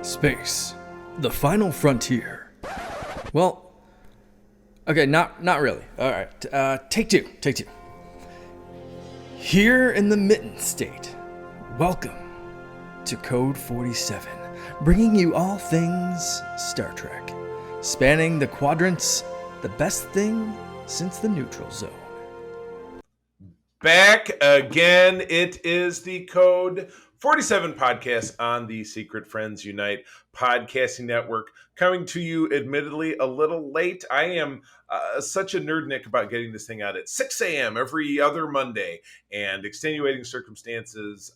Space, the final frontier. Well, okay, not really. All right, take two. Here in the Mitten State, welcome to Code 47, bringing you all things Star Trek, spanning the quadrants, the best thing since the neutral zone. Back again, it is the Code 47 podcast on the Secret Friends Unite podcasting network, coming to you admittedly a little late. I am such a nerdnik about getting this thing out at 6 a.m. every other Monday, and extenuating circumstances,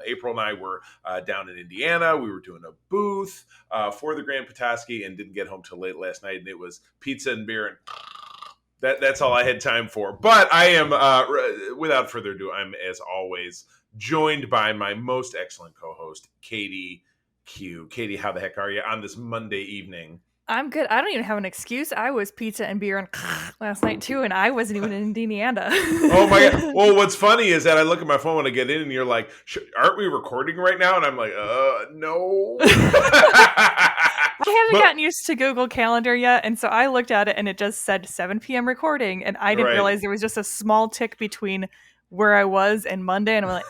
April and I were down in Indiana. We were doing a booth for the Grand Petoskey and didn't get home till late last night, and it was pizza and beer, and that's all I had time for. But I am, without further ado, I'm, as always, joined by my most excellent co-host, Katie Q. Katie, how the heck are you on this Monday evening? I'm good. I don't even have an excuse. I was pizza and beer and last night too, and I wasn't even in Indiana. Oh my God. Well, what's funny is that I look at my phone when I get in and you're like, aren't we recording right now? And I'm like, no. I haven't gotten used to Google Calendar yet, and so I looked at it and it just said 7 p.m. recording, and I didn't realize there was just a small tick between where I was and Monday, and I'm like,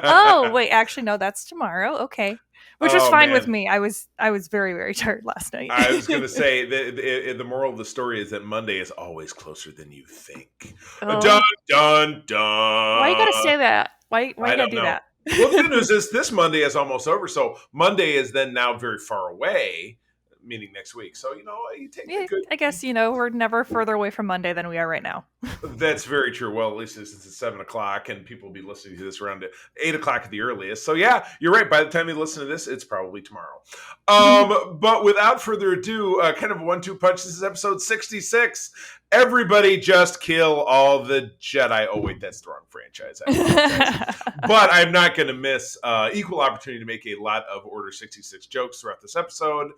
oh, wait, actually, no, that's tomorrow. Okay. Which was fine with me. I was very, very tired last night. I was going to say, the moral of the story is that Monday is always closer than you think. Oh. Dun, dun, dun. Why you got to say that? Why you got to do that? Well, the good news is this Monday is almost over. So Monday is then now very far away, meaning next week. So, you take the good... I guess, we're never further away from Monday than we are right now. That's very true. Well, at least since it's 7 o'clock and people will be listening to this around 8 o'clock at the earliest. So yeah, you're right. By the time you listen to this, it's probably tomorrow. But without further ado, kind of a 1-2 punch. This is episode 66. Everybody just kill all the Jedi. Oh, wait, that's the wrong franchise. But I'm not going to miss equal opportunity to make a lot of Order 66 jokes throughout this episode.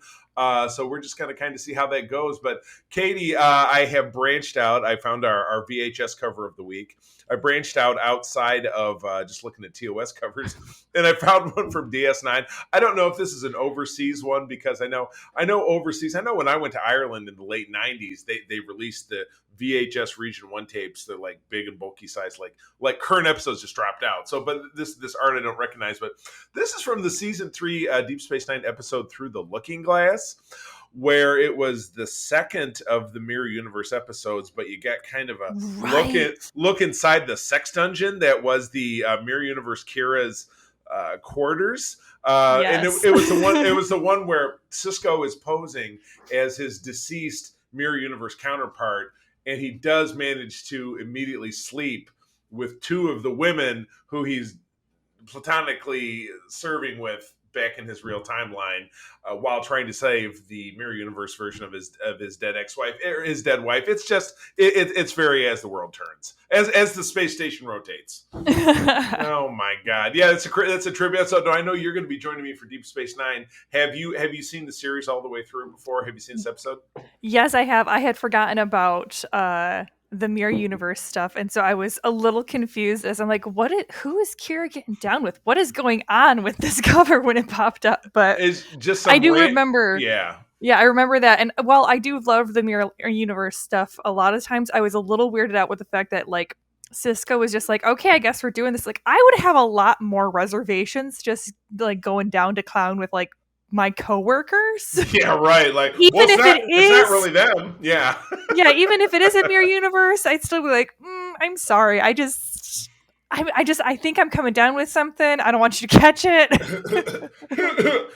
So we're just going to kind of see how that goes. But Katie, I have branched out. I found our VHS cover of the week. I branched out outside of just looking at TOS covers, and I found one from DS9. I don't know if this is an overseas one, because I know overseas. I know when I went to Ireland in the late 90s, they released the VHS Region 1 tapes. They're like big and bulky size, like current episodes just dropped out. So, but this art I don't recognize, but this is from the season 3 Deep Space Nine episode Through the Looking Glass, where it was the second of the Mirror Universe episodes, but you get kind of a look inside the sex dungeon that was the Mirror Universe Kira's quarters. And it was the one. It was the one where Sisko is posing as his deceased Mirror Universe counterpart, and he does manage to immediately sleep with 2 of the women who he's platonically serving with back in his real timeline, while trying to save the Mirror Universe version of his dead ex-wife, or his dead wife. It's just it's very as the world turns, as the space station rotates. Oh my God! Yeah, that's a trivia. So I know you're going to be joining me for Deep Space Nine. Have you seen the series all the way through before? Have you seen this episode? Yes, I have. I had forgotten about the Mirror Universe stuff, and so I was a little confused as I'm like, who is Kira getting down with? What is going on with this cover when it popped up? But it's just I do remember. Yeah, I remember that. And while I do love the Mirror Universe stuff, a lot of times I was a little weirded out with the fact that like Sisko was just like, okay, I guess we're doing this. Like, I would have a lot more reservations just like going down to clown with like my coworkers. Yeah, right. Like, even if it's not really them. Yeah. Yeah, even if it is a Mirror Universe, I'd still be like, I'm sorry. I think I'm coming down with something. I don't want you to catch it.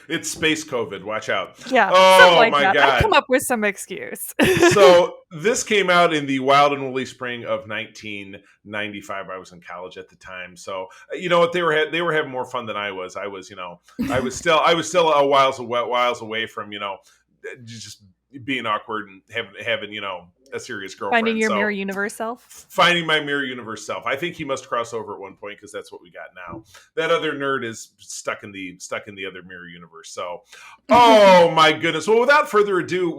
It's space COVID. Watch out. Yeah. Oh my God. I'd come up with some excuse. So this came out in the wild and woolly spring of 1995. I was in college at the time. So you know what, they were having more fun than I was. I was still a whiles away from, just being awkward and having a serious girlfriend. Finding your Mirror Universe self? Finding my Mirror Universe self. I think he must cross over at one point, because that's what we got now. That other nerd is stuck in the other Mirror Universe. So, oh my goodness. Well, without further ado,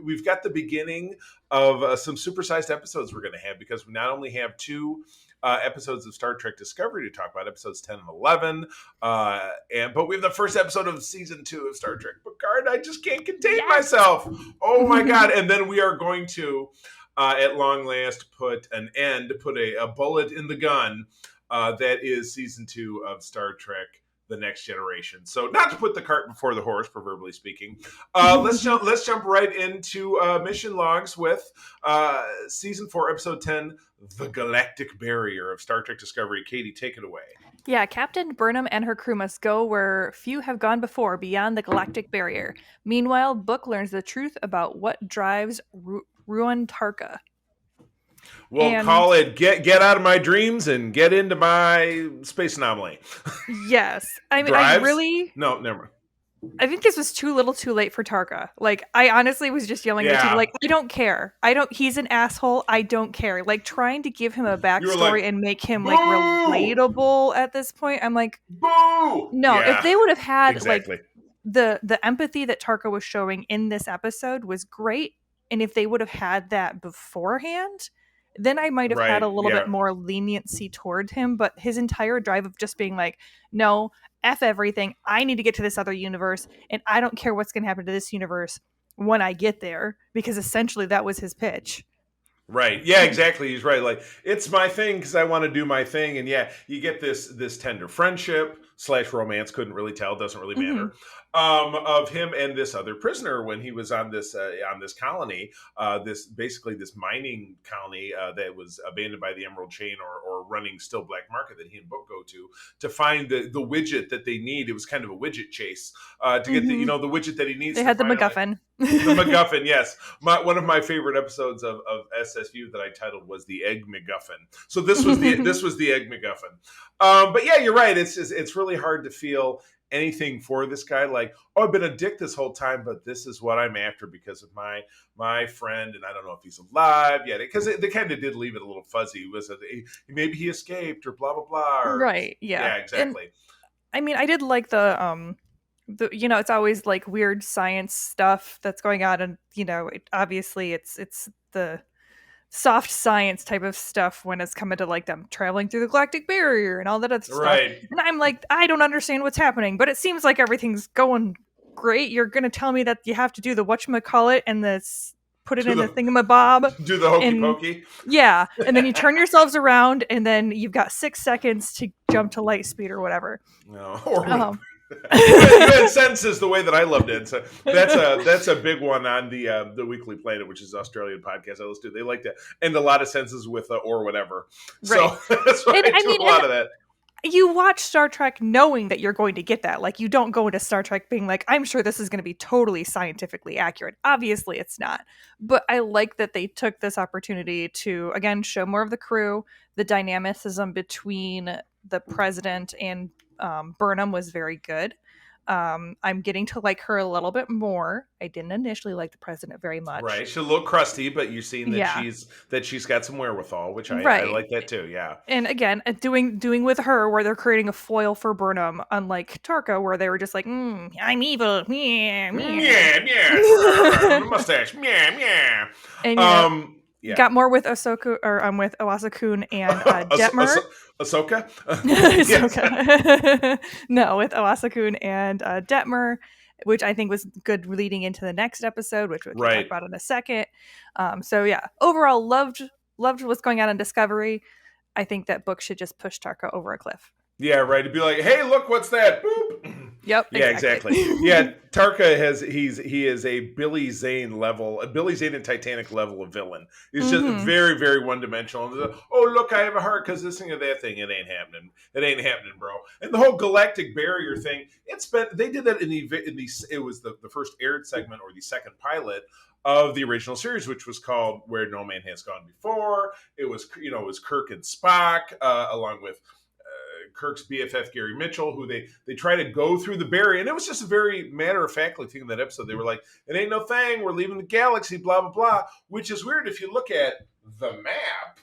we've got the beginning of some supersized episodes we're going to have, because we not only have 2 episodes of Star Trek Discovery to talk about, episodes 10 and 11. But we have the first episode of season 2 of Star Trek Picard. I just can't contain myself. Oh my God. And then we are going to, at long last, put a bullet in the gun. That is season 2 of Star Trek The Next Generation. So not to put the cart before the horse, proverbially speaking, let's jump right into mission logs with season 4, episode 10, The Galactic Barrier of Star Trek Discovery. Katie, take it away. Yeah, Captain Burnham and her crew must go where few have gone before, beyond the galactic barrier. Meanwhile, Book learns the truth about what drives Ruan Tarka. We'll call it get out of my dreams and get into my space anomaly. Yes. I mean, Drives? No, never mind. I think this was too little too late for Tarka. Like, I honestly was just yelling at you, like, I don't care. He's an asshole. I don't care. Like, trying to give him a backstory and make him, like, relatable at this point. I'm like, boo! No, if they would have had, like, the empathy that Tarka was showing in this episode was great. And if they would have had that beforehand, then I might have had a little bit more leniency toward him. But his entire drive of just being like, no, F everything. I need to get to this other universe, and I don't care what's going to happen to this universe when I get there, because essentially that was his pitch. Right. Yeah, exactly. He's right. Like, it's my thing because I want to do my thing. And yeah, you get this tender friendship / romance, couldn't really tell, doesn't really matter, of him and this other prisoner when he was on this colony, this mining colony that was abandoned by the Emerald Chain or running still black market that he and Book go to find the widget that they need. It was kind of a widget chase to get the widget that he needs. They had the MacGuffin. The MacGuffin, yes. One of my favorite episodes of SSU that I titled was the Egg MacGuffin. So this was the Egg MacGuffin. But yeah, you're right. It's really hard to feel anything for this guy. Like, oh, I've been a dick this whole time, but this is what I'm after because of my friend, and I don't know if he's alive yet. Because they kind of did leave it a little fuzzy. Maybe he escaped or blah blah blah. Right. Yeah. Yeah. Exactly. And, I mean, I did like the it's always like weird science stuff that's going on, and obviously it's the soft science type of stuff when it's coming to like them traveling through the galactic barrier and all that other stuff. Right. And I'm like, I don't understand what's happening, but it seems like everything's going great. You're gonna tell me that you have to do the whatchamacallit and put it in the thingamabob. Do the hokey pokey. Yeah. And then you turn yourselves around and then you've got 6 seconds to jump to light speed or whatever. No. Good sense is the way that I loved it. So that's a big one on the Weekly Planet, which is an Australian podcast I listen to. They like to end a lot of sentences with or whatever. Right. So that's why I do a lot of that. You watch Star Trek knowing that you're going to get that. Like, you don't go into Star Trek being like, I'm sure this is going to be totally scientifically accurate. Obviously, it's not. But I like that they took this opportunity to, again, show more of the crew. The dynamicism between the president and Burnham was very good. I'm getting to like her a little bit more. I didn't initially like the president very much. Right, she's a little crusty, but you've seen that she's got some wherewithal, which I like that too. Yeah, and again, doing with her where they're creating a foil for Burnham, unlike Tarka, where they were just like, I'm evil, yeah, mustache, yeah. And got more with Ahsoka, or with Owasa-kun and Detmer. Ahsoka? Ahsoka. No, with Owasa-kun and Detmer, which I think was good leading into the next episode, which we'll talk about in a second. So yeah, overall loved what's going on in Discovery. I think that Book should just push Tarka over a cliff. Yeah, right. It'd be like, hey, look, what's that? Boop. Yep. Yeah, exactly. Yeah, Tarka he is a Billy Zane and Titanic level of villain. He's just very, very one dimensional. Oh, look, I have a heart because this thing or that thing. It ain't happening. It ain't happening, bro. And the whole galactic barrier thing. They did that it was the first aired segment or the second pilot of the original series, which was called Where No Man Has Gone Before. It was Kirk and Spock along with Kirk's BFF Gary Mitchell, who they try to go through the barrier, and it was just a very matter-of-factly thing in that episode. They were like, it ain't no thing, we're leaving the galaxy, blah blah blah, which is weird if you look at the map.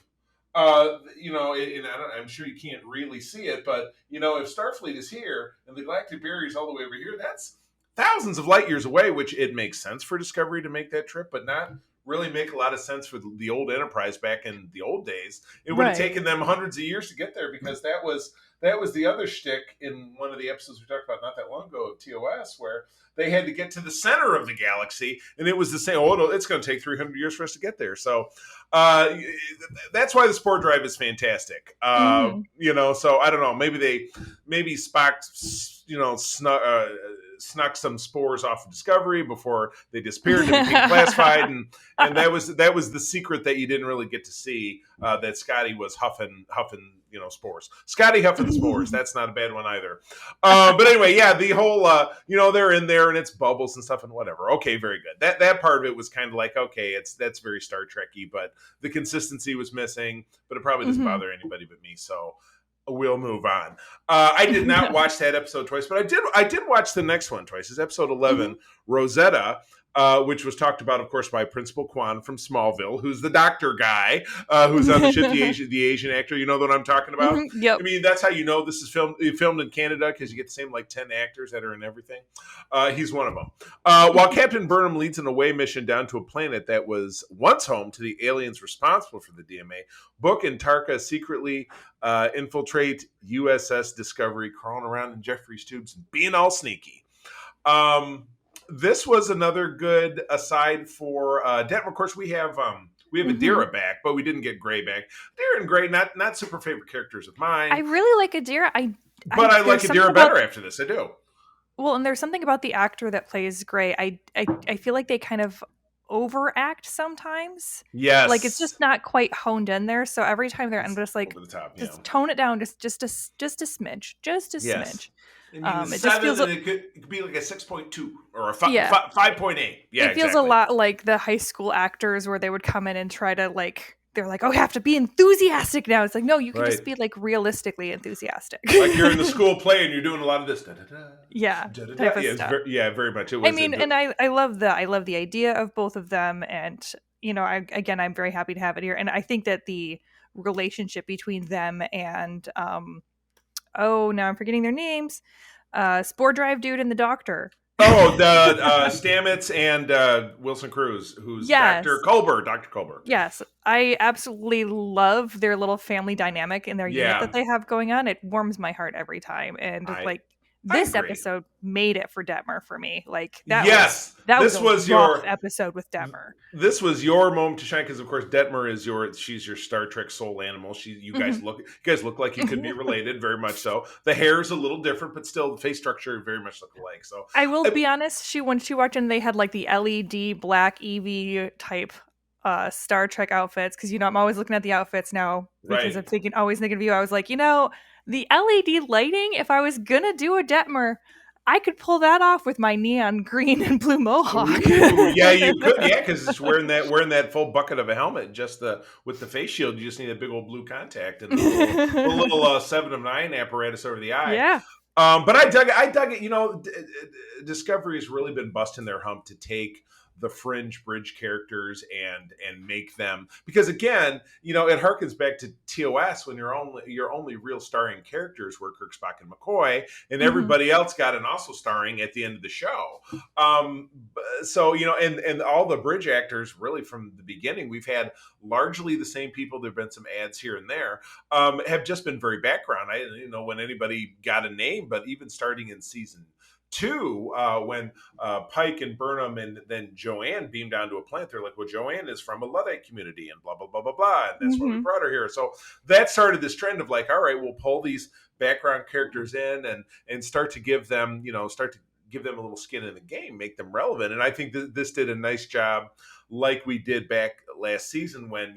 And I'm sure you can't really see it, but if Starfleet is here and the galactic barrier is all the way over here, that's thousands of light years away, which it makes sense for Discovery to make that trip, but not really make a lot of sense for the old Enterprise back in the old days. It would have taken them hundreds of years to get there, because that was the other shtick in one of the episodes we talked about not that long ago of TOS, where they had to get to the center of the galaxy, and it was the same. Oh, no, it's going to take 300 years for us to get there. So that's why the spore drive is fantastic. So I don't know. Maybe Spock, snuck some spores off of Discovery before they disappeared and became classified, and that was the secret that you didn't really get to see, that Scotty was huffing spores. Scotty huffing the spores. That's not a bad one either. But anyway, yeah, the whole they're in there and it's bubbles and stuff and whatever. Okay, very good. That part of it was kind of like, okay, that's very Star Trek-y, but the consistency was missing. But it probably doesn't bother anybody but me. So we'll move on. I did not watch that episode twice, but I did watch the next one twice. It's episode 11, Rosetta, which was talked about, of course, by Principal Kwan from Smallville, who's the doctor guy, who's on the ship, the Asian actor. You know what I'm talking about? Yep. I mean, that's how you know this is filmed in Canada, because you get the same 10 actors that are in everything. He's one of them. While Captain Burnham leads an away mission down to a planet that was once home to the aliens responsible for the DMA, Book and Tarka secretly infiltrate USS Discovery, crawling around in Jeffrey's tubes and being all sneaky. This was another good aside for Detmer. Of course, we have Adira back, but we didn't get Gray back. Adira and Gray, not super favorite characters of mine. I really like Adira. I like Adira better after this. I do. Well, and there's something about the actor that plays Gray. I feel like they kind of overact sometimes. Yes. Like it's just not quite honed in there. So every time they're, I'm just like, just tone it down just a smidge. Just a smidge. And it just feels it could be like a 6.2 or a 5.8. Yeah, it feels a lot like the high school actors where they would come in and try to they're like, oh, you have to be enthusiastic now. It's like, no, you can just be realistically enthusiastic. Like you're in the school play and you're doing a lot of this. Yeah, type of stuff. Very much. And I love the idea of both of them, and I'm very happy to have it here, and I think that the relationship between them and now I'm forgetting their names, Spore Drive dude and the doctor. Oh, the Stamets and Wilson Cruz, who's Dr. Culber. Yes, I absolutely love their little family dynamic in their unit that they have going on. It warms my heart every time, and this episode made it for Detmer for me. That was your episode with Detmer. This was your moment to shine, because of course Detmer she's your Star Trek soul animal. You guys look like you could be related, very much so. The hair is a little different, but still the face structure very much look alike. So I will be honest, when she watched and they had the LED black EV type Star Trek outfits, because I'm always looking at the outfits now because I'm always thinking of you. I was like, the LED lighting, if I was gonna do a Detmer, I could pull that off with my neon green and blue mohawk. Ooh, yeah, you could. Yeah, because it's wearing that full bucket of a helmet. With the face shield, you just need a big old blue contact and a little 7 of 9 apparatus over the eye. Yeah. But I dug it. Discovery has really been busting their hump to take the fringe bridge characters and make them, because again, it harkens back to TOS when your only real starring characters were Kirk, Spock, and McCoy, and everybody else got an also starring at the end of the show. So and all the bridge actors, really from the beginning, we've had largely the same people. There've been some ads here and there, have just been very background. I didn't know when anybody got a name, but even starting in season 2, when Pike and Burnham and then Joanne beamed down to a planet, they're like, well, Joanne is from a Luddite community and blah, blah, blah, blah, blah. And that's why we brought her here. So that started this trend of all right, we'll pull these background characters in and start to give them, a little skin in the game, make them relevant. And I think this did a nice job, like we did back last season when,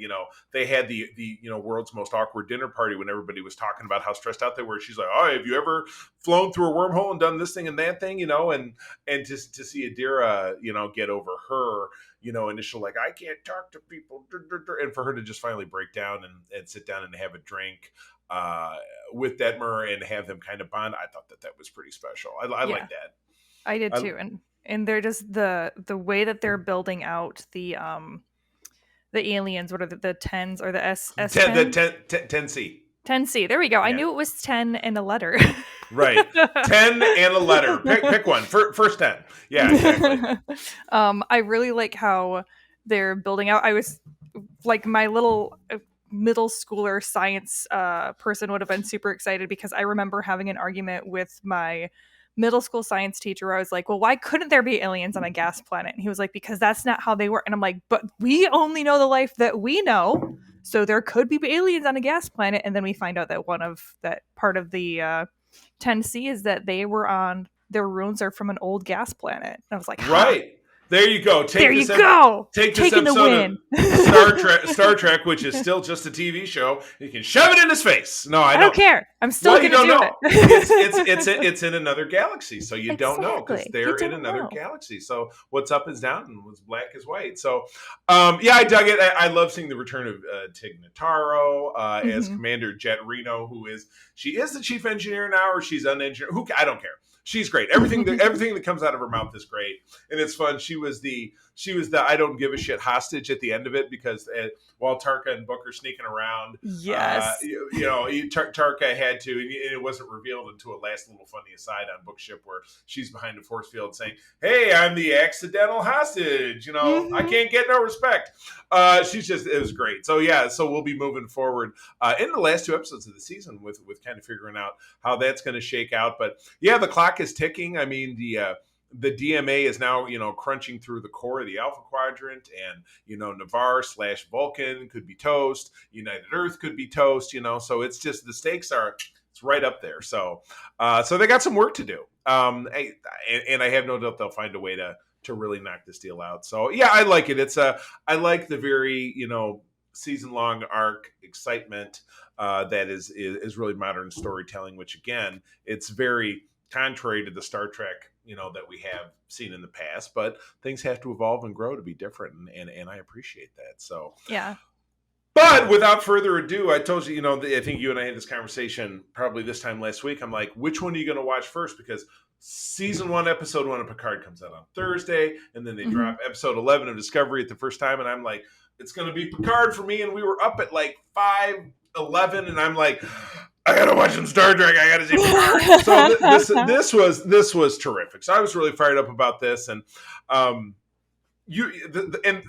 they had the world's most awkward dinner party when everybody was talking about how stressed out they were. She's like, oh, have you ever flown through a wormhole and done this thing and that thing, and just to see Adira, get over her, initial, I can't talk to people. And for her to just finally break down and sit down and have a drink with Detmer and have them kind of bond. I thought that was pretty special. I like that. I did too. And they're just the way that they're building out the aliens. What are the 10s or the S? The 10C. 10C. There we go. Yeah. I knew it was 10 and a letter. Right. 10 and a letter. Pick one. First 10. Yeah, exactly. I really like how they're building out. I was like, my little middle schooler science person would have been super excited, because I remember having an argument with my middle school science teacher where I was like, well, why couldn't there be aliens on a gas planet? And he was like, because that's not how they work. And I'm like, but we only know the life that we know. So there could be aliens on a gas planet. And then we find out that part of the 10C is that their runes are from an old gas planet. And I was like, right. There you go. Take this episode of Star Trek, which is still just a TV show. You can shove it in his face. No, I don't care. I'm still going to do it. It's in another galaxy, so you don't know, because they're in another galaxy. So what's up is down, and what's black is white. So, I dug it. I love seeing the return of Tig Notaro as Commander Jet Reno, she is the chief engineer now, or she's an engineer. I don't care. She's great. Everything that comes out of her mouth is great, and it's fun. She was the I don't give a shit hostage at the end of it, because while Tarka and Book are sneaking around, yes, Tarka had to, and it wasn't revealed until a last little funny aside on Book's ship where she's behind a force field saying, "Hey, I'm the accidental hostage. I can't get no respect." It was great. So we'll be moving forward in the last 2 episodes of the season with kind of figuring out how that's going to shake out. But the clock is ticking. I mean, the DMA is now, crunching through the core of the Alpha Quadrant, and, Navarre/Vulcan could be toast. United Earth could be toast, so it's just, the stakes it's right up there. So they got some work to do. And I have no doubt they'll find a way to really knock this deal out. So I like it. I like the very, season-long arc excitement that is really modern storytelling, which again, it's very contrary to the Star Trek, that we have seen in the past, but things have to evolve and grow to be different. And I appreciate that. So, yeah. But without further ado, I told you, I think you and I had this conversation probably this time last week. I'm like, which one are you going to watch first? Because season 1, episode 1 of Picard comes out on Thursday, and then they drop episode 11 of Discovery at the first time. And I'm like, it's going to be Picard for me. And we were up at like 5:11, and I'm like, I gotta watch some Star Trek. I gotta see Picard. So this was terrific. So I was really fired up about this, and and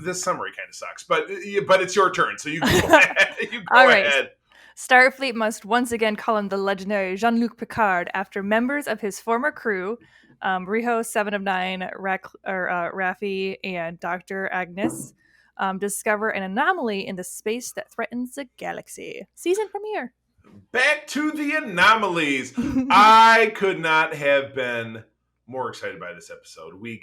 this summary kind of sucks, but it's your turn, so you go ahead. All right. Ahead. Starfleet must once again call in the legendary Jean-Luc Picard after members of his former crew, Riho, 7 of 9, Raffi, and Dr. Agnes, discover an anomaly in the space that threatens the galaxy. Season premiere. Back to the anomalies. I could not have been more excited by this episode. We've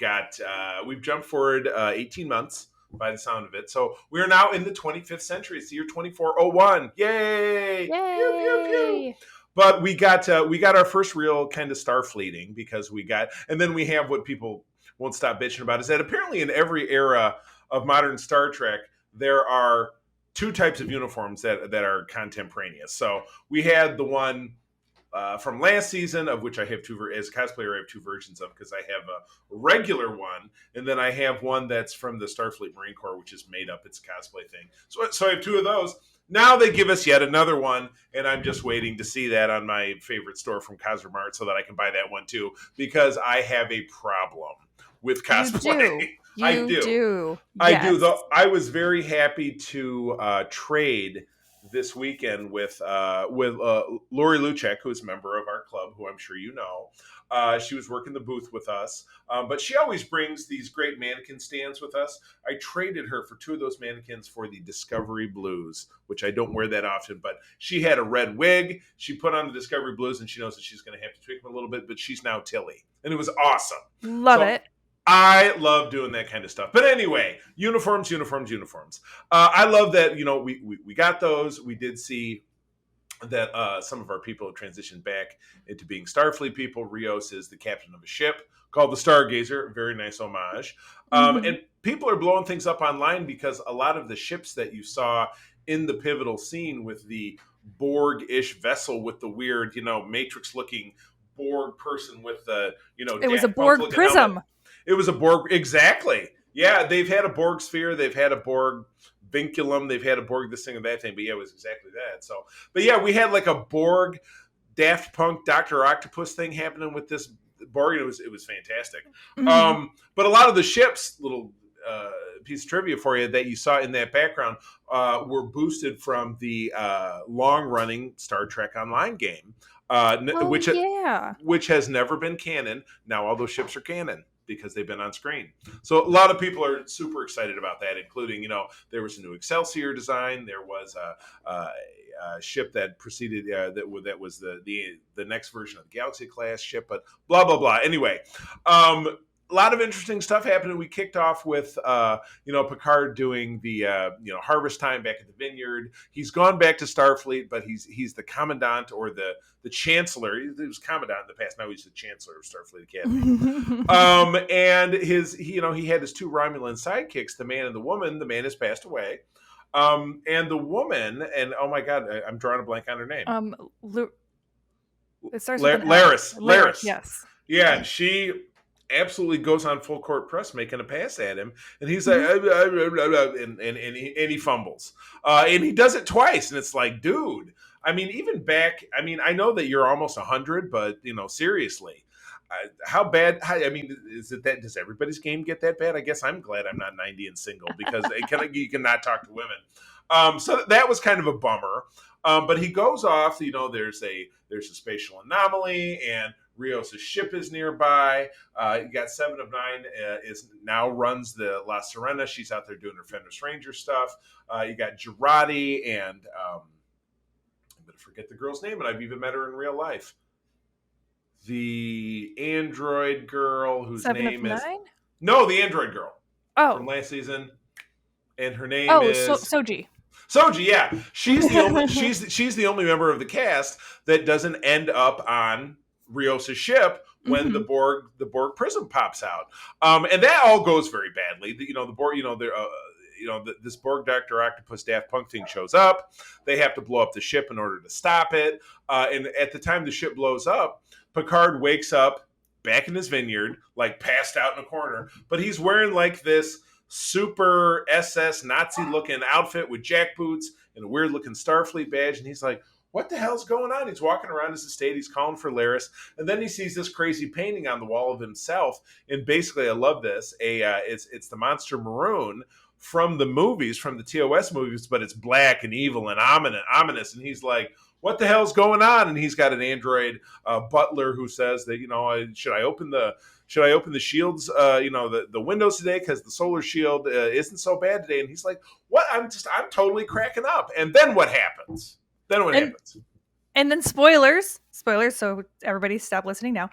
jumped forward 18 months by the sound of it. So we are now in the 25th century. It's the year 2401. Yay! Yay! Pew, pew, pew. But we got our first real kind of Starfleeting, because and then we have what people won't stop bitching about, is that apparently in every era of modern Star Trek, there are 2 types of uniforms that are contemporaneous. So we had the one from last season, of which I have as a cosplayer, I have 2 versions of, because I have a regular one, and then I have one that's from the Starfleet Marine Corps, which is made up. It's a cosplay thing. So I have 2 of those. Now they give us yet another one, and I'm just waiting to see that on my favorite store from Cosmart so that I can buy that one too, because I have a problem with cosplay. I do. Though I was very happy to trade this weekend with Lori Luchek, who's a member of our club, who I'm sure you know. She was working the booth with us, but she always brings these great mannequin stands with us. I traded her for 2 of those mannequins for the Discovery Blues, which I don't wear that often, but she had a red wig. She put on the Discovery Blues, and she knows that she's going to have to tweak them a little bit, but she's now Tilly, and it was awesome. Love it. I love doing that kind of stuff. But anyway, uniforms. I love that, we got those. We did see that some of our people have transitioned back into being Starfleet people. Rios is the captain of a ship called the Stargazer. Very nice homage. And people are blowing things up online, because a lot of the ships that you saw in the pivotal scene with the Borg-ish vessel with the weird, Matrix-looking Borg person with the, it was a Borg prism. Helmet. It was a Borg, exactly. Yeah, they've had a Borg sphere, they've had a Borg vinculum, they've had a Borg this thing and that thing, but it was exactly that. So, but we had like a Borg Daft Punk Dr. Octopus thing happening with this Borg, and it was fantastic. But a lot of the ships, little piece of trivia for you that you saw in that background were boosted from the long-running Star Trek Online game, which has never been canon. Now all those ships are canon because they've been on screen. So a lot of people are super excited about that, including, there was a new Excelsior design. There was a ship that preceded that was the next version of the Galaxy class ship, but blah blah blah. Anyway, a lot of interesting stuff happened. We kicked off with Picard doing the harvest time back at the Vineyard. He's gone back to Starfleet, but he's the commandant or the chancellor. He was commandant in the past. Now he's the chancellor of Starfleet Academy. And he had his two Romulan sidekicks, the man and the woman. The man has passed away. And the woman, and oh my God, I'm drawing a blank on her name. It starts with Laris. Yes. Yeah, she absolutely goes on full court press making a pass at him, and he's like, and he fumbles, and he does it twice, and it's like, dude, I mean, even back, I mean, I know that you're almost 100, but seriously. How bad? Is it that? Does everybody's game get that bad? I guess I'm glad I'm not 90 and single because you cannot talk to women. So that was kind of a bummer. But he goes off. There's a spatial anomaly, and Rios' ship is nearby. You got 7 of 9 now runs the La Serena. She's out there doing her Fenris Ranger stuff. You got Girardi, and I'm going to forget the girl's name, and I've even met her in real life. The android girl whose name is... No, the android girl. Oh. From last season. And her name is... Soji. Soji, yeah. She's the only she's the only member of the cast that doesn't end up on Rios' ship when the Borg prism pops out. And that all goes very badly. The Borg, this Borg Dr. Octopus Daft Punk thing shows up. They have to blow up the ship in order to stop it. And at the time the ship blows up, Picard wakes up back in his vineyard, like passed out in a corner, but he's wearing like this super SS Nazi looking outfit with jackboots and a weird looking Starfleet badge. And he's like, what the hell's going on? He's walking around his estate. He's calling for Laris. And then he sees this crazy painting on the wall of himself. And basically, I love this. It's the Monster Maroon from the movies, from the TOS movies, but it's black and evil and ominous. And he's like, what the hell's going on? And he's got an android butler who says that, should I open the shields, the windows today because the solar shield isn't so bad today? And he's like, what? I'm totally cracking up. And then what happens? And then spoilers. So everybody stop listening now.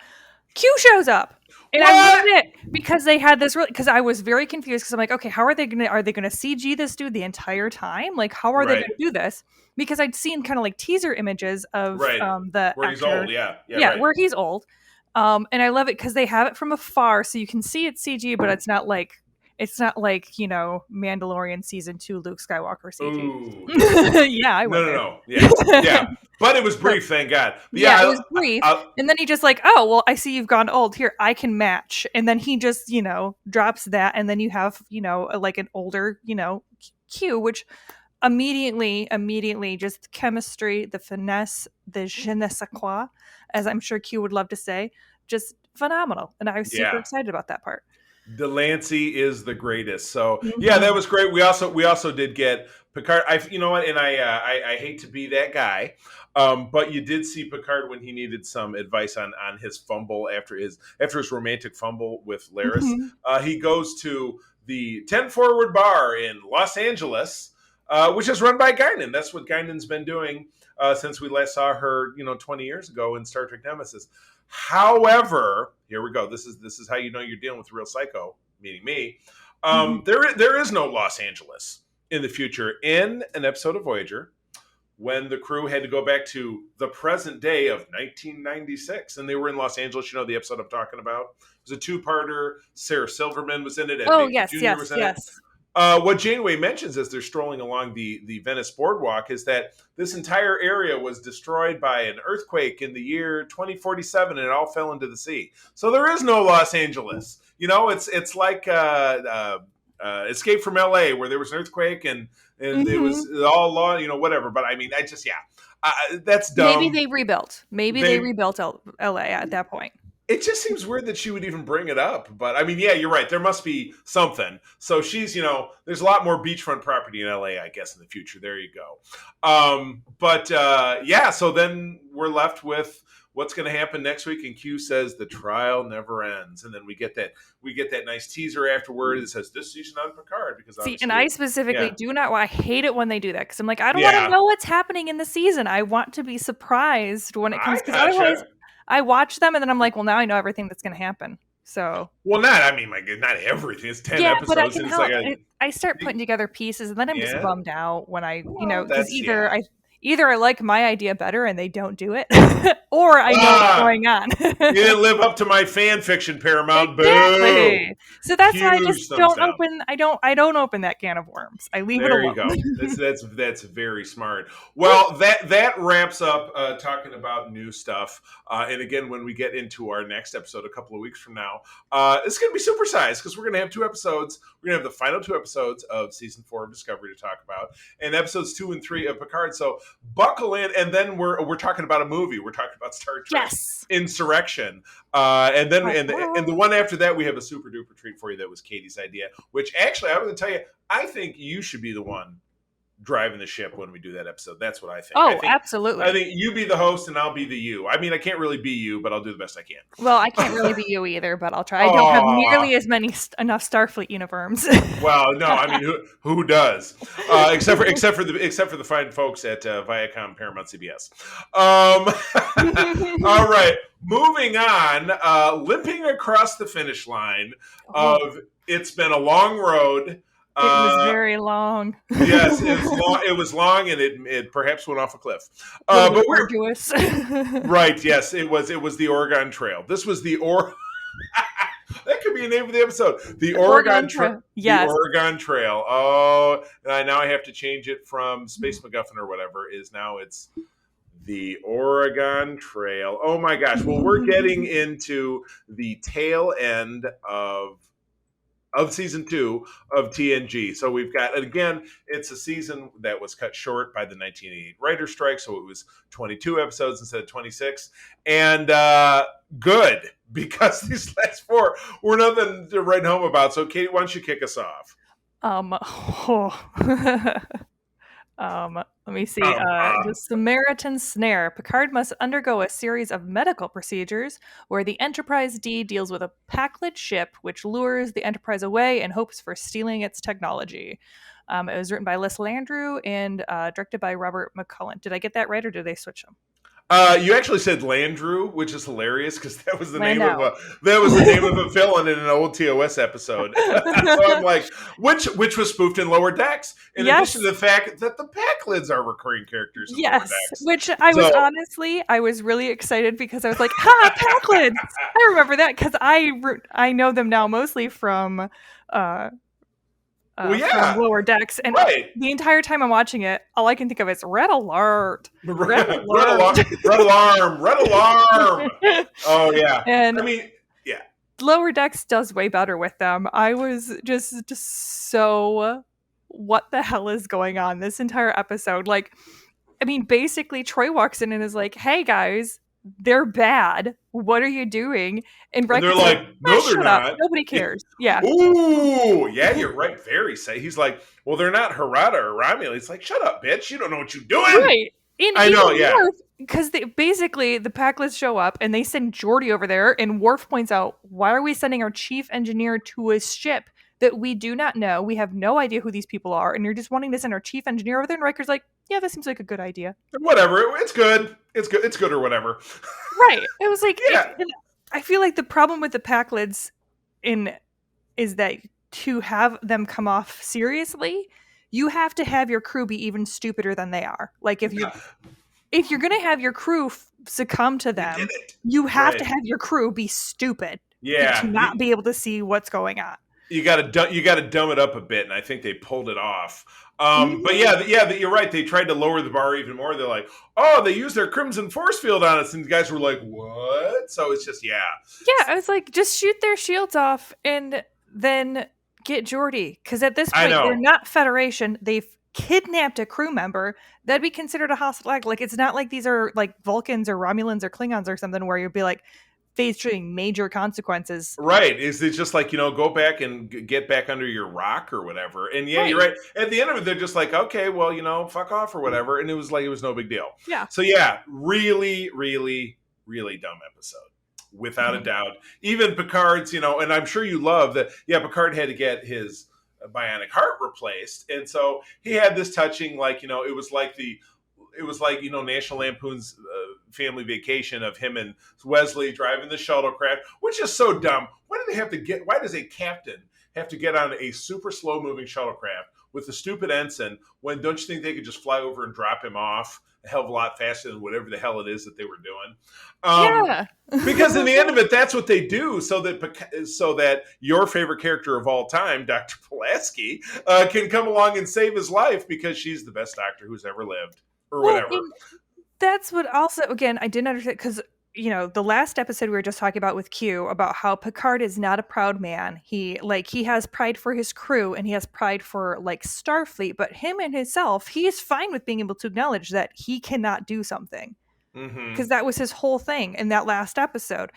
Q shows up. And I loved it because they had this because I was very confused because I'm like, okay, how are they gonna CG this dude the entire time? Like, how are they gonna do this? Because I'd seen kind of like teaser images of the where actor. He's old, where he's old. And I love it because they have it from afar, so you can see it's CG, but it's not like Mandalorian season 2 Luke Skywalker CG. Yeah, I would. No. Yeah. But it was brief, thank God. Yeah, it was brief. And then he just like, oh, well, I see you've gone old. Here, I can match. And then he just, drops that. And then you have, like an older, Q, which immediately just chemistry, the finesse, the je ne sais quoi, as I'm sure Q would love to say, just phenomenal. And I was super excited about that part. Delancey is the greatest. So that was great. We also did get Picard. I hate to be that guy, but you did see Picard when he needed some advice on his fumble after his romantic fumble with Laris. He goes to the 10 Forward Bar in Los Angeles, which is run by Guinan. That's what Guinan's been doing since we last saw her, 20 years ago in Star Trek Nemesis. However, here we go. This is how you know you're dealing with a real psycho, meaning me. There is no Los Angeles in the future. In an episode of Voyager, when the crew had to go back to the present day of 1996, and they were in Los Angeles, the episode I'm talking about. It was a 2-parter. Sarah Silverman was in it. Yes. What Janeway mentions as they're strolling along the Venice boardwalk is that this entire area was destroyed by an earthquake in the year 2047, and it all fell into the sea. So there is no Los Angeles. It's like Escape from LA, where there was an earthquake and it was all law, whatever. But I mean, that's dumb. Maybe they rebuilt. Maybe they rebuilt LA at that point. It just seems weird that she would even bring it up. But I mean, yeah, you're right. There must be something. So she's, there's a lot more beachfront property in LA, I guess, in the future. There you go. Yeah, so then we're left with what's going to happen next week. And Q says the trial never ends. And then we get that nice teaser afterward that says this season on Picard. Because and I specifically I hate it when they do that, because I'm like, I don't want to know what's happening in the season. I want to be surprised when it comes, because otherwise I watch them and then I'm like, well, now I know everything that's going to happen. So not everything. It's 10 episodes. But I can help. I start putting together pieces, and then I'm just bummed out when because either I like my idea better and they don't do it, or I know what's going on. You didn't live up to my fan fiction, Paramount. Exactly. Boo. So that's why I just don't open. I don't open that can of worms. I leave it alone. There you go. That's very smart. Well, that wraps up talking about new stuff. And again, when we get into our next episode a couple of weeks from now, it's going to be super-sized, because we're going to have 2 episodes. We're going to have the final 2 episodes of season 4 of Discovery to talk about, and episodes 2 and 3 of Picard. So buckle in, and then we're talking about a movie. We're talking about Star Trek Insurrection, and then and the one after that we have a super duper treat for you. That was Katie's idea, which actually I'm going to tell you, I think you should be the one driving the ship when we do that episode. That's what I think. Absolutely. I think you be the host and I'll be the you. I mean, I can't really be you, but I'll do the best I can. Well, I can't really be you either, but I'll try. I don't have nearly as many enough Starfleet uniforms. Well, no, I mean, who does? Except for the fine folks at Viacom, Paramount, CBS. All right, moving on. Limping across the finish line of It's Been a Long Road. It was very long. Yes, it was long, and it perhaps went off a cliff. But we're arduous. Right. Yes, it was the Oregon Trail. This was the that could be a name of the episode. The Oregon Trail. Yes. The Oregon Trail. Oh, and now I have to change it from Space MacGuffin or whatever. It's the Oregon Trail. Oh my gosh. Well, we're getting into the tail end of season 2 of TNG. So we've got, again, it's a season that was cut short by the 1988 writer's strike, so it was 22 episodes instead of 26. And good, because these last 4 were nothing to write home about. So Katie, why don't you kick us off? Let me see. The Samaritan Snare. Picard must undergo a series of medical procedures where the Enterprise D deals with a Pakled ship which lures the Enterprise away in hopes for stealing its technology. It was written by Les Landru and directed by Robert McCullen. Did I get that right, or did they switch them? You actually said Landru, which is hilarious because that was the name of a villain in an old TOS episode. So I'm like, which was spoofed in Lower Decks, in addition to the fact that the Paklids are recurring characters in Lower Decks. Which I was really excited because I was like, Paklids! I remember that because I know them now mostly from from Lower Decks, and the entire time I'm watching it, all I can think of is Red Alert. Red Alarm. Oh yeah. And I mean, Lower Decks does way better with them. I was just so, what the hell is going on this entire episode? Like, I mean, basically Troy walks in and is like, hey guys, they're bad. What are you doing? And they're like, no, they're not. Nobody cares. Yeah. Ooh, yeah, you're right. Very safe. He's like, well, they're not Harada or Romulus. He's like, shut up, bitch. You don't know what you're doing. Right. I know, yeah. Because basically the Paklids show up and they send Geordi over there, and Worf points out, why are we sending our chief engineer to a ship that we do not know? We have no idea who these people are, and you're just wanting to send our chief engineer over there? And Riker's like, yeah, that seems like a good idea. Whatever. It's good. It's good or whatever. Right. It was like, I feel like the problem with the Paklids is that to have them come off seriously, you have to have your crew be even stupider than they are. Like if you're going to have your crew succumb to them, you have to have your crew be stupid. Yeah. To not be able to see what's going on. You got to dumb it up a bit, and I think they pulled it off. But you're right. They tried to lower the bar even more. They're like, oh, they used their Crimson Force Field on us, and the guys were like, what? So it's just Yeah, I was like, just shoot their shields off and then get Geordi, because at this point they're not Federation. They've kidnapped a crew member. That'd be considered a hostile act. Like, it's not like these are like Vulcans or Romulans or Klingons or something where you'd be like, facing major consequences. Right. Is it just like, go back and get back under your rock or whatever? And yeah, Right. you're right. At the end of it, they're just like, okay, well, fuck off or whatever. And it was no big deal. Yeah. So yeah, really, really, really dumb episode. Without a doubt. Even Picard's, and I'm sure you love that. Yeah, Picard had to get his bionic heart replaced. And so he had this touching, like, it was like National Lampoon's Family Vacation of him and Wesley driving the shuttlecraft, which is so dumb. Why does a captain have to get on a super slow moving shuttlecraft with a stupid ensign when don't you think they could just fly over and drop him off a hell of a lot faster than whatever the hell it is that they were doing? Yeah. Because in the end of it, that's what they do so that your favorite character of all time, Dr. Pulaski, can come along and save his life because she's the best doctor who's ever lived. Or whatever. That's what also, again, I didn't understand, because, the last episode we were just talking about with Q, about how Picard is not a proud man. He has pride for his crew, and he has pride for, Starfleet, but him and himself, he is fine with being able to acknowledge that he cannot do something. Because that was his whole thing in that last episode.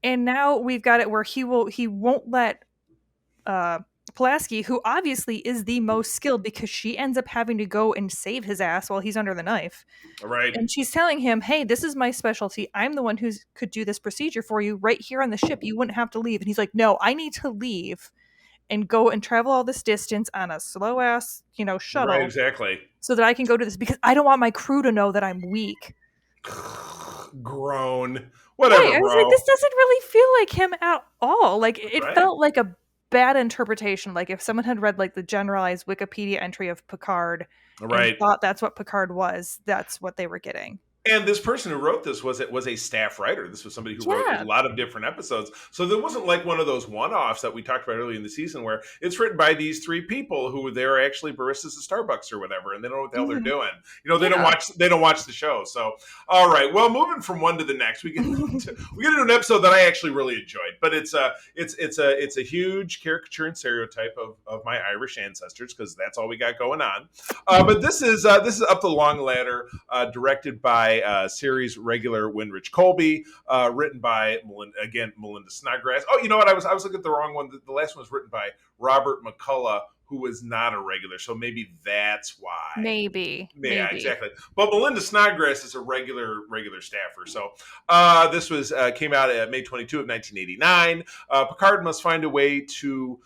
And now we've got it where he won't let Pulaski, who obviously is the most skilled because she ends up having to go and save his ass while he's under the knife. Right. And she's telling him, hey, this is my specialty. I'm the one who could do this procedure for you right here on the ship. You wouldn't have to leave. And he's like, no, I need to leave and go and travel all this distance on a slow ass, shuttle. Right, exactly. So that I can go to this, because I don't want my crew to know that I'm weak. Groan. Whatever, right. I was bro. like, this doesn't really feel like him at all. It Right. felt like a bad interpretation. Like if someone had read the generalized Wikipedia entry of Picard and thought that's what Picard was, that's what they were getting. And this person who wrote this was a staff writer. This was somebody who wrote a lot of different episodes. So there wasn't like one of those one-offs that we talked about earlier in the season where it's written by these three people who they're actually baristas at Starbucks or whatever, and they don't know what the hell they're doing. They don't watch the show. So all right, well, moving from one to the next, we get into an episode that I actually really enjoyed. But it's a huge caricature and stereotype of my Irish ancestors, because that's all we got going on. But this is Up the Long Ladder, directed by series regular Winrich Colby, written by Melinda Snodgrass. Oh, you know what? I was looking at the wrong one. The last one was written by Robert McCullough, who was not a regular, so maybe that's why. Maybe. Exactly. But Melinda Snodgrass is a regular staffer. So this came out at May 22 of 1989. Picard must find a way to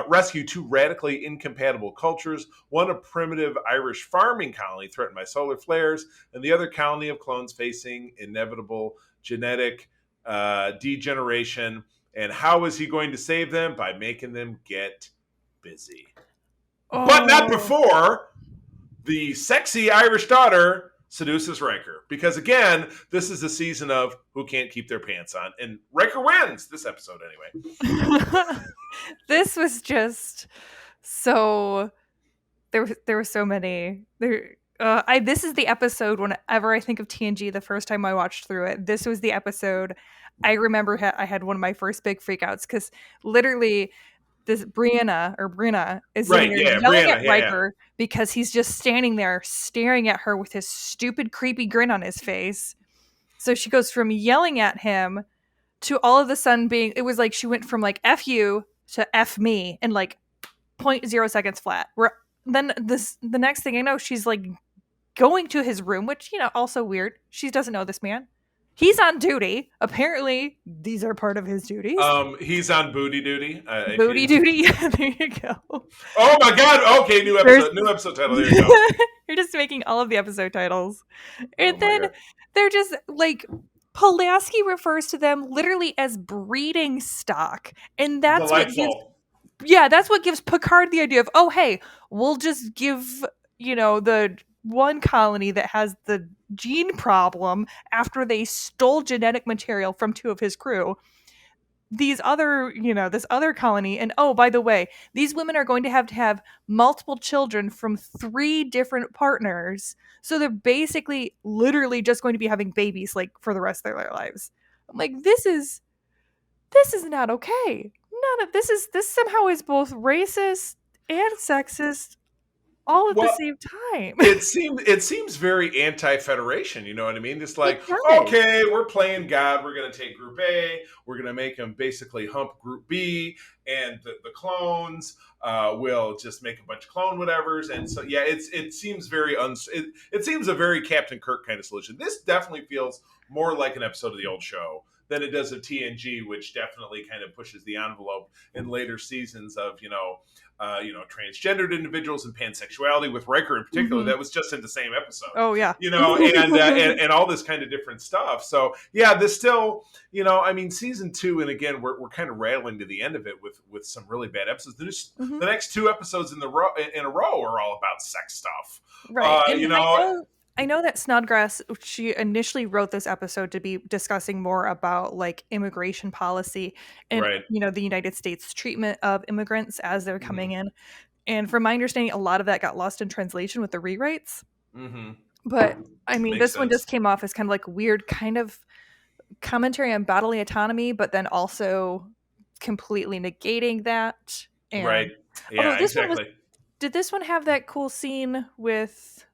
rescue two radically incompatible cultures, one a primitive Irish farming colony threatened by solar flares, and the other colony of clones facing inevitable genetic degeneration. And how is he going to save them? By making them get busy. Oh. But not before the sexy Irish daughter seduces Riker. Because again, this is a season of who can't keep their pants on. And Riker wins this episode anyway. This was just so... There were so many... this is the episode, whenever I think of TNG the first time I watched through it, this was the episode I remember I had one of my first big freakouts, because literally this Brianna is yelling at Riker because he's just standing there staring at her with his stupid creepy grin on his face. So she goes from yelling at him to all of a sudden it was like she went from like F you to F me in like 0.0 seconds flat. Where then the next thing I know, she's like going to his room, which, also weird. She doesn't know this man. He's on duty. Apparently, these are part of his duties. He's on booty duty. Booty duty. Yeah, there you go. Oh my God! Okay, new episode title. There you go. You're just making all of the episode titles, and then they're just like Pulaski refers to them literally as breeding stock, and that's delightful. That's what gives Picard the idea of, oh hey, we'll just give the one colony that has the gene problem after they stole genetic material from two of his crew, this other colony, and oh, by the way, these women are going to have multiple children from 3 different partners, so they're basically literally just going to be having babies like for the rest of their lives. I'm like, this is not okay. None of this somehow is both racist and sexist all at the Well, same time. it seems very anti-federation, you know what I mean? Just It like, does. okay, we're playing God, we're going to take Group A, we're going to make them basically hump Group B, and the clones will just make a bunch of clone whatevers. And so, yeah, it seems very it seems a very Captain Kirk kind of solution. This definitely feels more like an episode of the old show than it does of TNG, which definitely kind of pushes the envelope in later seasons of transgendered individuals and pansexuality with Riker in particular. Mm-hmm. That was just in the same episode. Oh yeah, and all this kind of different stuff. So yeah, this still, season 2, and again, we're kind of rattling to the end of it with some really bad episodes. Mm-hmm. The next 2 episodes in a row are all about sex stuff, right? I know that Snodgrass, she initially wrote this episode to be discussing more about like immigration policy and right. the United States treatment of immigrants as they're coming in. And from my understanding, a lot of that got lost in translation with the rewrites. Mm-hmm. But I mean, Makes this sense. one just came off as kind of like weird kind of commentary on bodily autonomy, but then also completely negating that. And, right. Yeah, exactly. Did this one have that cool scene with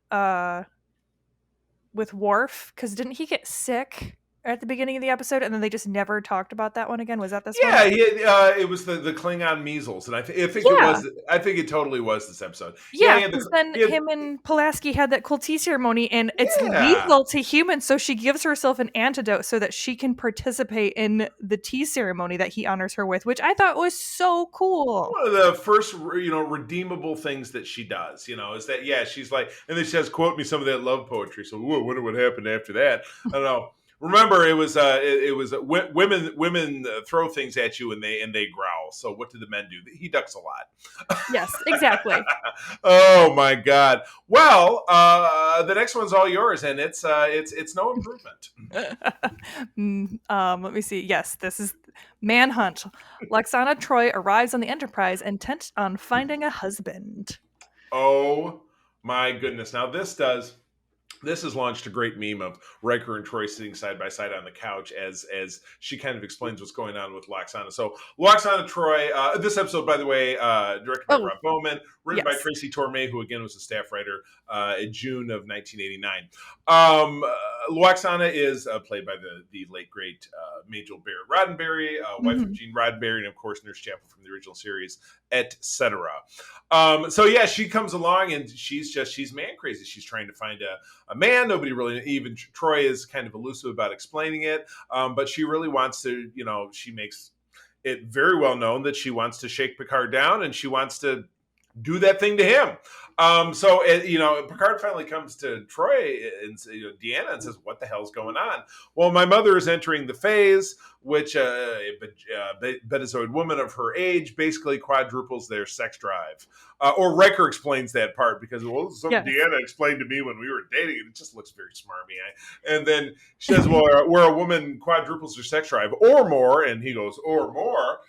Worf? Because didn't he get sick at the beginning of the episode, and then they just never talked about that one again? Was that this one? Yeah, it was the Klingon measles, and I think it was. I think it totally was this episode. Yeah, because then him and Pulaski had that cool tea ceremony, and it's lethal to humans. So she gives herself an antidote so that she can participate in the tea ceremony that he honors her with, which I thought was so cool. One of the first, redeemable things that she does, is that she's like, and then she says, "Quote me some of that love poetry." So, I wonder what happened after that. I don't know. Remember, it was women throw things at you and they growl. So what do the men do? He ducks a lot. Yes, exactly. Oh my God. Well, the next one's all yours, and it's no improvement. Let me see. Yes, this is Manhunt. Lwaxana Troi arrives on the Enterprise intent on finding a husband. Oh my goodness! Now this has launched a great meme of Riker and Troy sitting side by side on the couch as she kind of explains what's going on with Lwaxana. So Lwaxana Troi, this episode, by the way, directed by Rob Bowman, written by Tracy Torme, who again was a staff writer in June of 1989. Lwaxana is played by the late great Majel Barrett Roddenberry, wife of Gene Roddenberry, and of course Nurse Chapel from the original series, etc. So yeah, she comes along and she's man crazy. She's trying to find a man. Nobody really, even Troy is kind of elusive about explaining it, but she really wants to. She makes it very well known that she wants to shake Picard down and she wants to do that thing to him. So Picard finally comes to Troy and Deanna and says, "What the hell's going on?" Well, my mother is entering the phase, which a Betazoid woman of her age basically quadruples their sex drive. Or Riker explains that part because, Deanna explained to me when we were dating, and it just looks very smarmy. And then she says, "Well, where a woman quadruples her sex drive or more," and he goes, "Or more."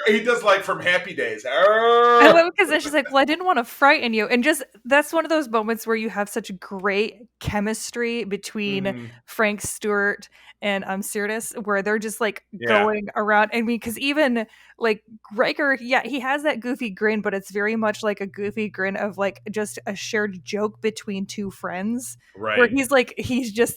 He does like from Happy Days. I love it because then she's like, "Well, I didn't want to frighten you," and just that's one of those moments where you have such great chemistry between Frank Stewart and Sirtis, where they're just like going around. I mean, because even like Riker, he has that goofy grin, but it's very much like a goofy grin of like just a shared joke between two friends, right? Where he's just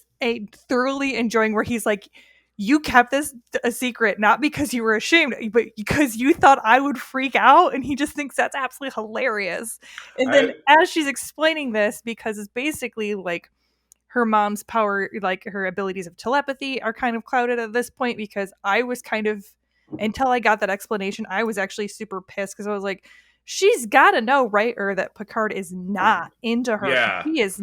thoroughly enjoying. Where he's like, "You kept this a secret, not because you were ashamed, but because you thought I would freak out." And he just thinks that's absolutely hilarious. And then as she's explaining this, because it's basically like her mom's power, like her abilities of telepathy are kind of clouded at this point, because I was kind of, until I got that explanation, I was actually super pissed because I was like, she's got to know, right? Or that Picard is not into her. Yeah, she's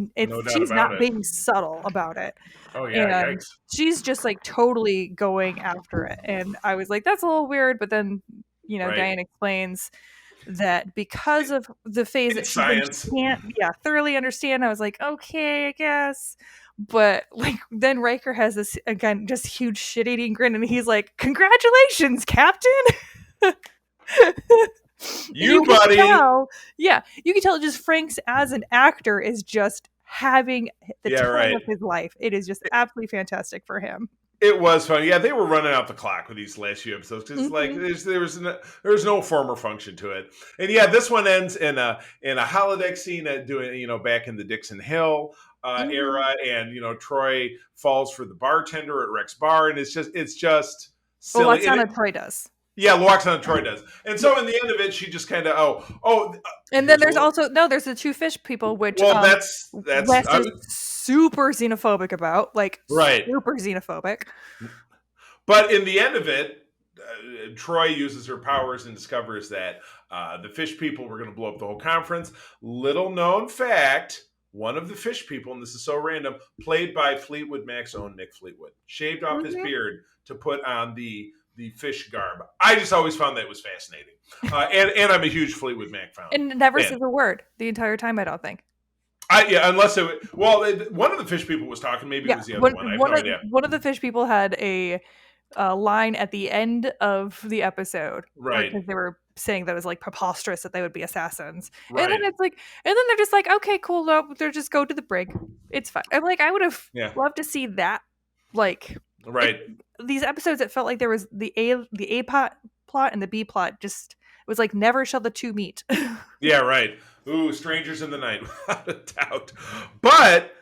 not being subtle about it. Oh yeah, and she's just like totally going after it. And I was like, that's a little weird. But then, Diane explains that because of the phase that she can't thoroughly understand. I was like, okay, I guess. But like then Riker has this again just huge shit-eating grin, and he's like, "Congratulations, Captain." You buddy. You can tell just Frank's as an actor is just having the time of his life. It is just absolutely fantastic for him. It was fun. Yeah, they were running out the clock with these last few episodes because like there's no form or function to it. And yeah, this one ends in a holodeck scene doing back in the Dixon Hill era, and Troy falls for the bartender at Rex Bar, and it's just Well, silly. Loxana Troy does. Yeah, Loxana Troy does. And so in the end of it, she just kind of and then there's there's the two fish people, which that's Wes is super xenophobic about, like right, super xenophobic. But in the end of it, Troy uses her powers and discovers that the fish people were going to blow up the whole conference. Little known fact, one of the fish people, and this is so random, played by Fleetwood Mac's own Nick Fleetwood, shaved off his beard to put on the fish garb. I just always found that was fascinating. And I'm a huge Fleetwood Mac fan. And never says a word the entire time, I don't think. Unless one of the fish people was talking. Maybe it was the other one. I have no idea. One of the fish people had a line at the end of the episode, right? Because they were saying that it was like preposterous that they would be assassins, right. And then they're just like, okay, cool, no, they're just go to the brig, it's fine. I'm like, I would have loved to see that, like, right. These episodes, it felt like there was the A plot and the B plot. Just it was like never shall the two meet. Yeah, right. Ooh, strangers in the night, without a doubt. But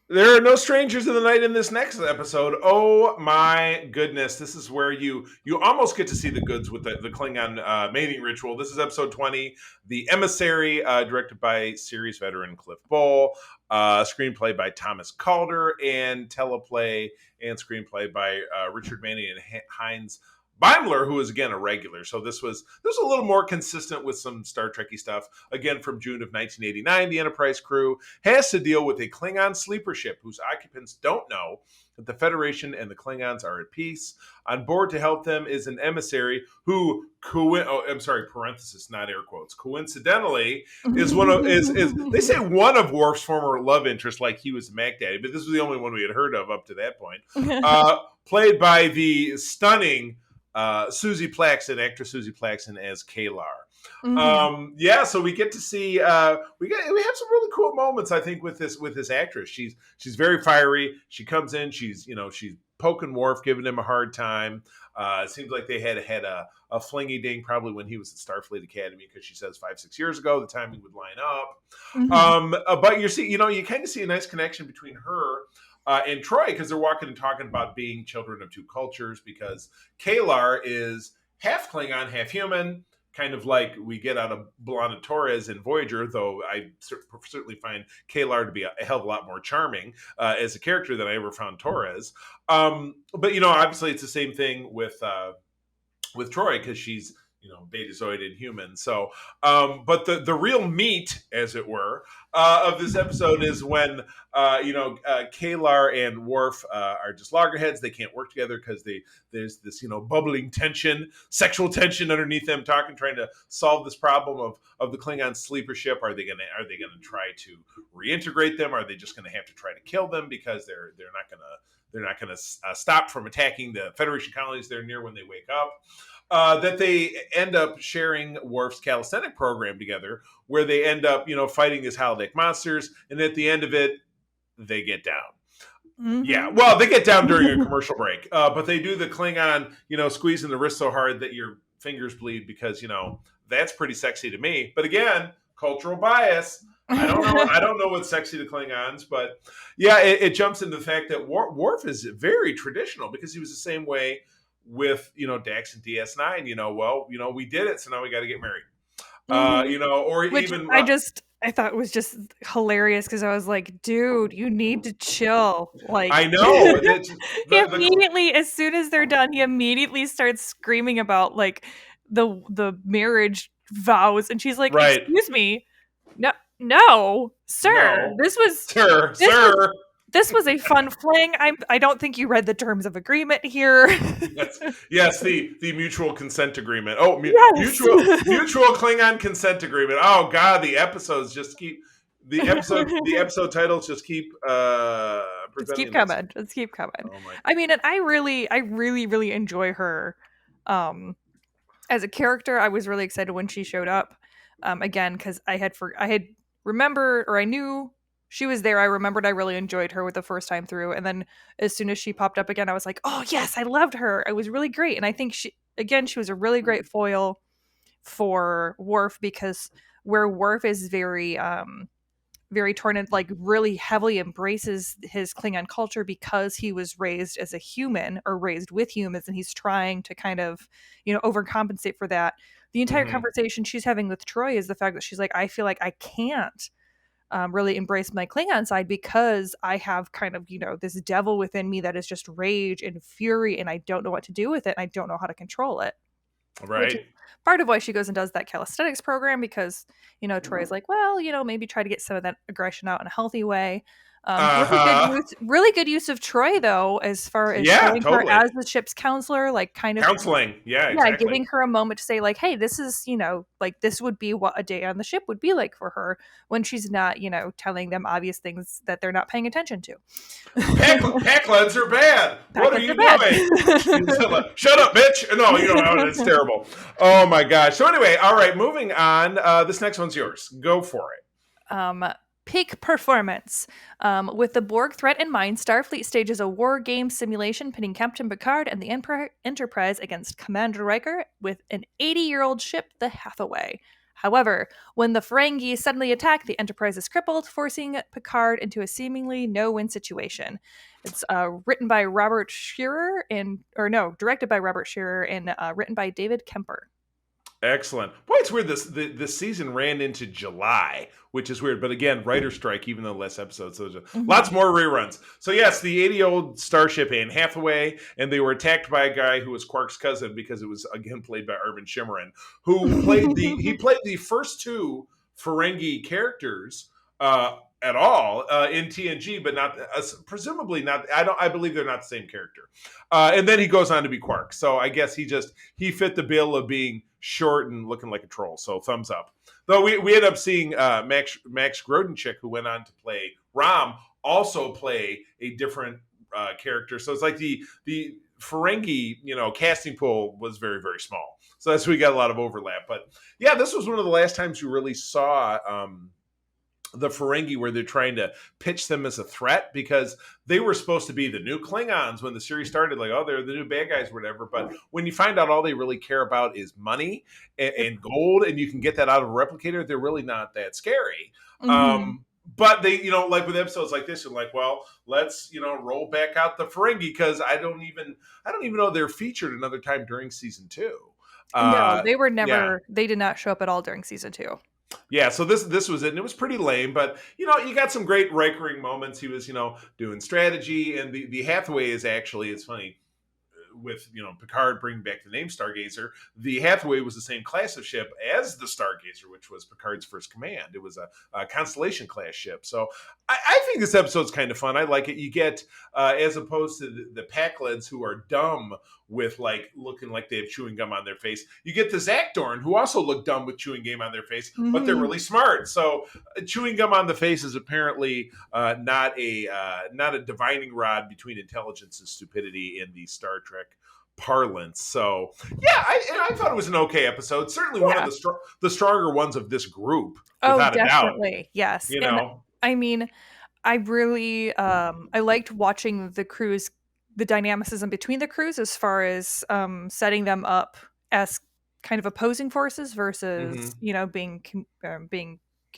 there are no strangers in the night in this next episode. Oh my goodness. This is where you almost get to see the goods with the Klingon mating ritual. This is episode 20, The Emissary, directed by series veteran Cliff Bole, screenplay by Thomas Calder, and teleplay and screenplay by Richard Manning and Heinz Beimler, who is again a regular. So this was a little more consistent with some Star Trekky stuff. Again, from June of 1989, the Enterprise crew has to deal with a Klingon sleeper ship whose occupants don't know that the Federation and the Klingons are at peace. On board to help them is an emissary who, parenthesis, not air quotes, coincidentally is they say one of Worf's former love interests, like he was Mac Daddy, but this was the only one we had heard of up to that point. Played by the stunning Susie Plaxton, actress Susie Plaxton as Kalar. So we get to see we have some really cool moments, I think, with this actress. She's very fiery. She comes in, she's poking Worf, giving him a hard time. It seems like they had a flingy ding probably when he was at Starfleet Academy, because she says 5-6 years ago the timing would line up. But you kind of see a nice connection between her and Troy, because they're walking and talking about being children of two cultures, because Kalar is half Klingon, half human, kind of like we get out of B'Elanna Torres in Voyager, though I certainly find Kalar to be a hell of a lot more charming as a character than I ever found Torres. But obviously it's the same thing with Troy, because she's Betazoid and human. So, but the real meat, as it were, of this episode is when Kalar and Worf are just loggerheads. They can't work together because there's this bubbling tension, sexual tension underneath them, trying to solve this problem of the Klingon sleeper ship. Are they gonna try to reintegrate them? Are they just gonna have to try to kill them because they're not gonna stop from attacking the Federation colonies they're near when they wake up? That they end up sharing Worf's calisthenic program together, where they end up, fighting these holodeck monsters, and at the end of it, they get down. Yeah, well, they get down during a commercial break, but they do the Klingon, squeezing the wrist so hard that your fingers bleed, because that's pretty sexy to me. But again, cultural bias. I don't know what's sexy to Klingons, but yeah, it jumps into the fact that Worf is very traditional, because he was the same way with Dax and DS9. We did it, so now we got to get married. I thought it was just hilarious, because I was like, dude, you need to chill. Like, I know. As soon as they're done, he immediately starts screaming about like the marriage vows, and she's like, right. Excuse me, no, sir, no. This was a fun fling. I don't think you read the terms of agreement here. Yes, the mutual consent agreement. Oh, yes. mutual Klingon consent agreement. Oh God, the episodes just keep the episode titles just keep Let's keep coming. Oh I mean, and I really enjoy her as a character. I was really excited when she showed up again, because I had remembered, or I knew she was there. I remembered I really enjoyed her with the first time through. And then as soon as she popped up again, I was like, oh, yes, I loved her. It was really great. And I think she was a really great foil for Worf, because where Worf is very torn and like really heavily embraces his Klingon culture because he was raised as a human or raised with humans, and he's trying to kind of, overcompensate for that. The entire conversation she's having with Troy is the fact that she's like, I feel like I can't really embrace my Klingon side because I have kind of, this devil within me that is just rage and fury, and I don't know what to do with it. And I don't know how to control it. Which is Right. part of why she goes and does that calisthenics program, because, Troy's like, well, maybe try to get some of that aggression out in a healthy way. Really good use of Troy, though, as far as showing her totally. as the ship's counselor, like kind of Counseling. Yeah, exactly. giving her a moment to say like, hey, this is, like this would be what a day on the ship would be like for her when she's not, telling them obvious things that they're not paying attention to. Packlets are bad. What are you doing? Shut up, bitch. No, it's terrible. Oh my gosh. So anyway, all right, moving on. This next one's yours. Go for it. Peak performance. With the Borg threat in mind, Starfleet stages a war game simulation pitting Captain Picard and the Enterprise against Commander Riker with an 80-year-old ship, the Hathaway. However, when the Ferengi suddenly attack, the Enterprise is crippled, forcing Picard into a seemingly no-win situation. It's directed by Robert Shearer and written by David Kemper. Excellent. Boy, it's weird. This season ran into July, which is weird. But again, writer strike, even though less episodes. So there's lots more reruns. So yes, the 80-year-old starship Anne Hathaway, and they were attacked by a guy who was Quark's cousin, because it was again played by Armin Shimmerin, who played the first two Ferengi characters at all in TNG, but not presumably not. I believe they're not the same character. And then he goes on to be Quark. So I guess he fit the bill of being short and looking like a troll. So thumbs up. Though we ended up seeing Max Grodenchik, who went on to play Rom, also play a different character. So it's like the Ferengi, casting pool was very, very small. So that's where we got a lot of overlap. But yeah, this was one of the last times you really saw the Ferengi, where they're trying to pitch them as a threat, because they were supposed to be the new Klingons when the series started, like, oh, they're the new bad guys or whatever. But when you find out all they really care about is money and gold, and you can get that out of a replicator, they're really not that scary. But they, like with episodes like this, you're like, well, let's, roll back out the Ferengi, because I don't even know they're featured another time during season 2. No, they were never. Yeah. They did not show up at all during season 2. Yeah, so this was it, and it was pretty lame, but you got some great Rikering moments. He was, doing strategy, and the Hathaway is actually, it's funny, with Picard bringing back the name Stargazer, the Hathaway was the same class of ship as the Stargazer, which was Picard's first command. It was a Constellation class ship. So I think this episode's kind of fun. I like it. You get as opposed to the Packlets, who are dumb with looking like they have chewing gum on their face, you get the Zakdorn, who also look dumb with chewing gum on their face, but they're really smart. So chewing gum on the face is apparently not a divining rod between intelligence and stupidity in the Star Trek parlance. So yeah, I thought it was an okay episode. Certainly one of the stronger ones of this group, without a doubt. Definitely, yes. I mean, I really I liked watching the crews, the dynamicism between the crews, as far as setting them up as kind of opposing forces versus being I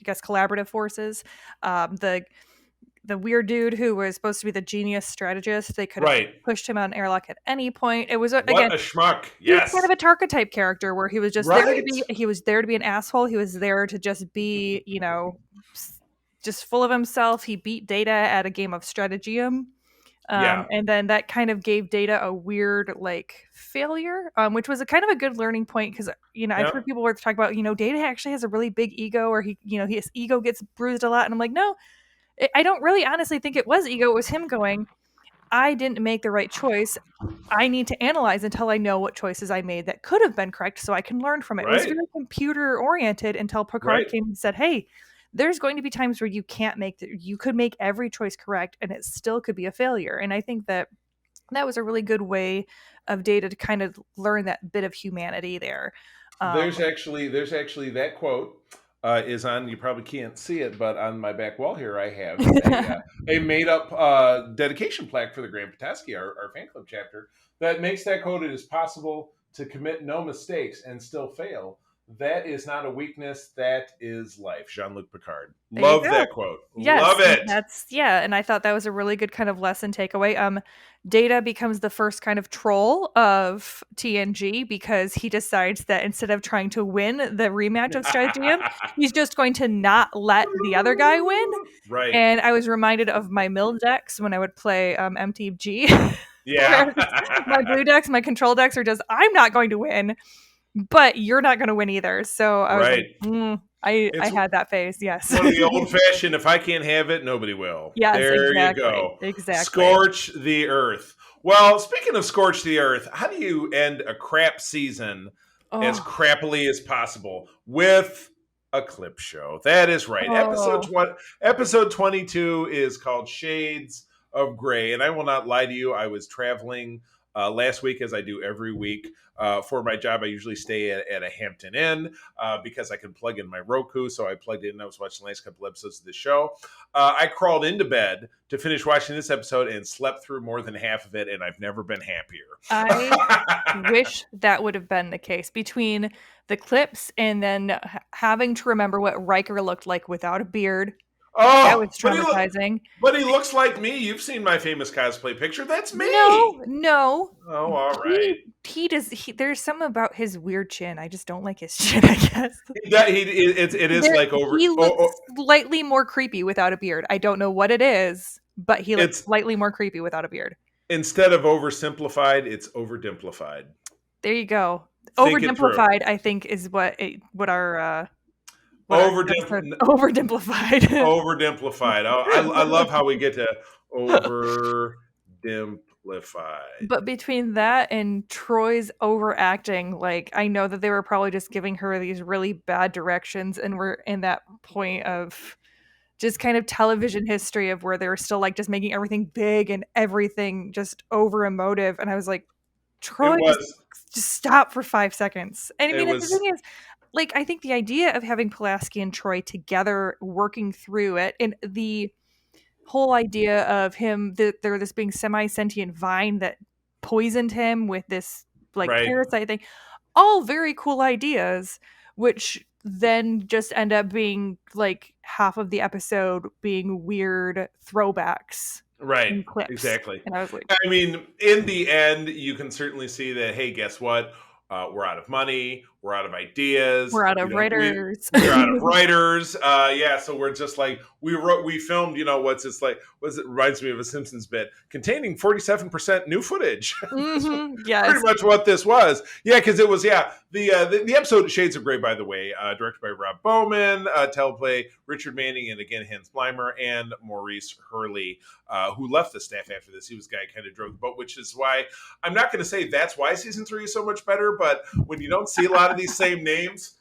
guess collaborative forces. The weird dude who was supposed to be the genius strategist, they could have pushed him on airlock at any point. It was again, what a schmuck. Yes, kind of a Tarchetype character, where he was just there to be. He was there to be an asshole. He was there to just be, just full of himself. He beat Data at a game of Strategium. And then that kind of gave Data a weird failure, which was a kind of a good learning point, because I've heard people were talking about Data actually has a really big ego, or his ego gets bruised a lot, and I'm like, no, I don't really honestly think it was ego. It was him going, I didn't make the right choice. I need to analyze until I know what choices I made that could have been correct, so I can learn from it. It was very computer oriented until Picard came and said, hey, there's going to be times where you can't you could make every choice correct and it still could be a failure. And I think that was a really good way of Data to kind of learn that bit of humanity there. There's actually that quote is on. You probably can't see it, but on my back wall here, I have a made-up dedication plaque for the Grand Petoskey, our fan club chapter, that makes that quote: "It is possible to commit no mistakes and still fail. That is not a weakness. That is life." Jean-Luc Picard. Love that quote. Yes, Love it. And I thought that was a really good kind of lesson takeaway. Data becomes the first kind of troll of TNG because he decides that instead of trying to win the rematch of Stadium, he's just going to not let the other guy win. Right. And I was reminded of my mill decks when I would play MTG. Yeah. My blue decks, my control decks are just, I'm not going to win, but you're not going to win either. So I was like, I had that phase. Yes. One of the old-fashioned, if I can't have it, nobody will. Yes, there exactly. you go. Exactly. Scorch the earth. Well, speaking of scorch the earth, how do you end a crap season as crappily as possible with a clip show? That is right. Episode 22 is called Shades of Grey, and I will not lie to you. I was traveling last week, as I do every week. For my job, I usually stay at a Hampton Inn because I can plug in my Roku. So I plugged in and I was watching the last couple episodes of the show. I crawled into bed to finish watching this episode and slept through more than half of it, and I've never been happier. I wish that would have been the case. Between the clips and then having to remember what Riker looked like without a beard. Oh, that was traumatizing. But he looks like me. You've seen my famous cosplay picture. That's me. No. Oh, all right. He does. There's something about his weird chin. I just don't like his chin, I guess. It is like over. He looks slightly more creepy without a beard. I don't know what it is, but he looks slightly more creepy without a beard. Instead of oversimplified, it's overdimplified. There you go. Overdimplified, I think, is what our overdimplified. Overdimplified. Oh, I love how we get to overdimplified. But between that and Troy's overacting, like, I know that they were probably just giving her these really bad directions, and we're in that point of just kind of television history of where they were still like just making everything big and everything just over emotive. And I was like, Troy, just stop for 5 seconds. And I mean, the thing is, like, I think the idea of having Pulaski and Troy together working through it, and the whole idea of him, there this being semi-sentient vine that poisoned him with this parasite thing, all very cool ideas, which then just end up being like half of the episode being weird throwbacks. Right. Clips. Exactly. And I was like, I mean, in the end, you can certainly see that, hey, guess what? We're out of money. We're out of ideas. We're out of writers. We're out of writers. So we're just like, we filmed, what's it reminds me of a Simpsons bit containing 47% new footage. Mm-hmm. Yes. Pretty much what this was. Yeah, because it was, the episode Shades of Grey, by the way, directed by Rob Bowman, teleplay Richard Manning, and again, Hans Bleimer, and Maurice Hurley, who left the staff after this. He was the guy who kind of drove the boat, which is why I'm not going to say that's why season 3 is so much better, but when you don't see a lot of these same names,